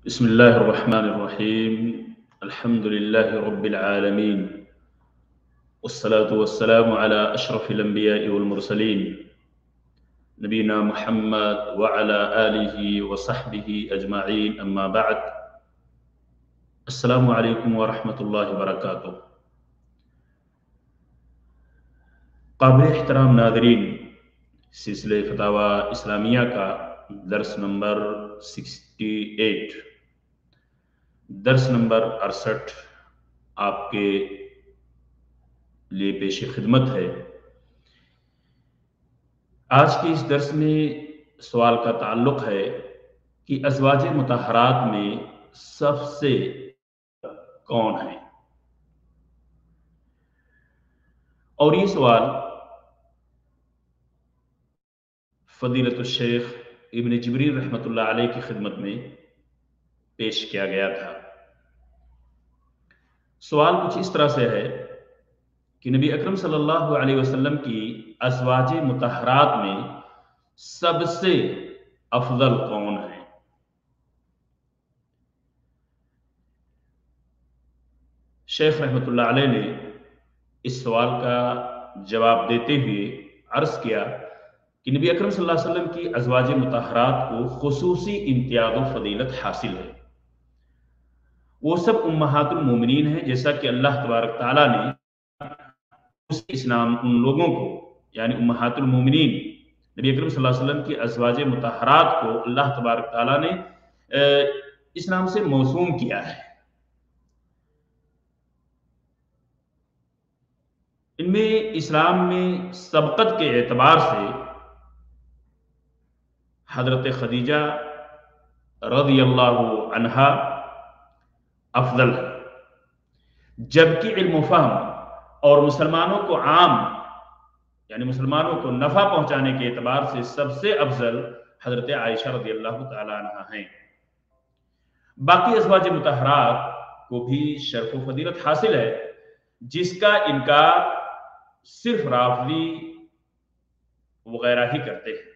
بسم الله الرحمن الرحيم. الحمد لله رب العالمين، والصلاة والسلام على أشرف الأنبياء والمرسلين، نبينا محمد وعلى آله وصحبه أجمعين، أما بعد. السلام عليكم ورحمة الله وبركاته. قابل احترام ناظرین، سلسلہ فتاوی اسلامیہ کا درس نمبر 68، درس نمبر 68 آپ کے لیے پیش خدمت ہے۔ آج کے اس درس میں سوال کا تعلق ہے کہ ازواج مطہرات میں سب سے کون ہیں، اور یہ سوال فضیلت الشیخ ابن جبریل رحمۃ اللہ علیہ کی خدمت میں پیش کیا گیا تھا۔ سوال کچھ اس طرح سے ہے کہ نبی اکرم صلی اللہ علیہ وسلم کی ازواج مطہرات میں سب سے افضل کون ہے؟ شیخ رحمۃ اللہ علیہ نے اس سوال کا جواب دیتے ہوئے عرض کیا کہ نبی اکرم صلی اللہ علیہ وسلم کی ازواج مطہرات کو خصوصی امتیاز و فضیلت حاصل ہے۔ وہ سب امہات المومنین ہیں، جیسا کہ اللہ تبارک تعالیٰ نے اسلام ان لوگوں کو، یعنی امہات المومنین نبی اکرم صلی اللہ علیہ وسلم کی ازواج مطہرات کو اللہ تبارک تعالیٰ نے اسلام سے موسوم کیا ہے۔ ان میں اسلام میں سبقت کے اعتبار سے حضرت خدیجہ رضی اللہ عنہا افضل ہے، جبکہ علم و فہم اور مسلمانوں کو عام، یعنی مسلمانوں کو نفع پہنچانے کے اعتبار سے سب سے افضل حضرت عائشہ رضی اللہ تعالی عنہا ہیں۔ باقی ازواج مطہرات کو بھی شرف و فضیلت حاصل ہے، جس کا انکار صرف رافضی وغیرہ ہی کرتے ہیں۔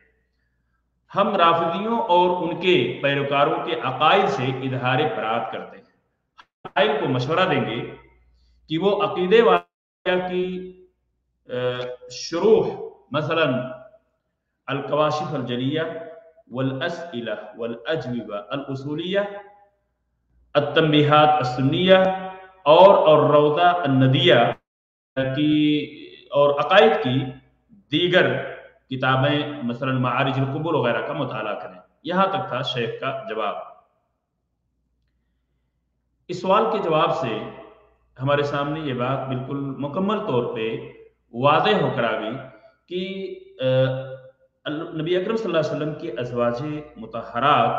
ہم رافضیوں اور ان کے پیروکاروں کے عقائد سے اظہار برات کرتے ہیں۔ عقائد کو مشورہ دیں گے کہ وہ عقیدے واقعہ کی شروح، مثلا الکواشف الجلیہ والاسئلہ والاجوبہ الاصولیہ، التنبیہات السنیہ اور روضہ الندیہ کی اور عقائد کی دیگر کتابیں، مثلا معارج القبول وغیرہ کا مطالعہ کریں۔ یہاں تک تھا شیخ کا جواب۔ اس سوال کے جواب سے ہمارے سامنے یہ بات بالکل مکمل طور پہ واضح ہو کر آ گئی کہ نبی اکرم صلی اللہ علیہ وسلم کی ازواج مطہرات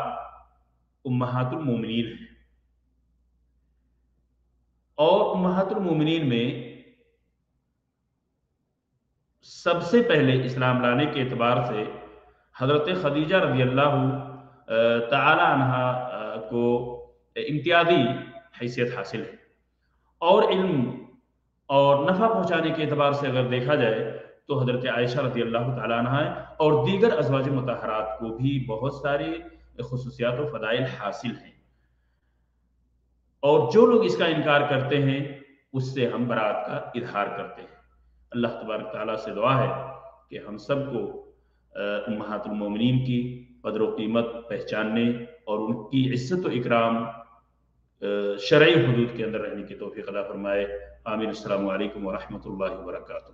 امہات المومنین ہیں، اور امہات المومنین میں سب سے پہلے اسلام لانے کے اعتبار سے حضرت خدیجہ رضی اللہ تعالی عنہا کو امتیازی حیثیت حاصل ہے، اور علم اور نفع پہنچانے کے اعتبار سے اگر دیکھا جائے تو حضرت عائشہ رضی اللہ تعالی عنہا ہے، اور دیگر ازواج مطہرات کو بھی بہت ساری خصوصیات و فضائل حاصل ہیں، اور جو لوگ اس کا انکار کرتے ہیں اس سے ہم برات کا اظہار کرتے ہیں۔ اللہ تبارک تعالیٰ سے دعا ہے کہ ہم سب کو امہات المومنین کی قدر و قیمت پہچاننے اور ان کی عزت و اکرام شرعی حدود کے اندر رہنے کی توفیق عطا فرمائے۔ آمین۔ السلام علیکم ورحمۃ اللہ وبرکاتہ۔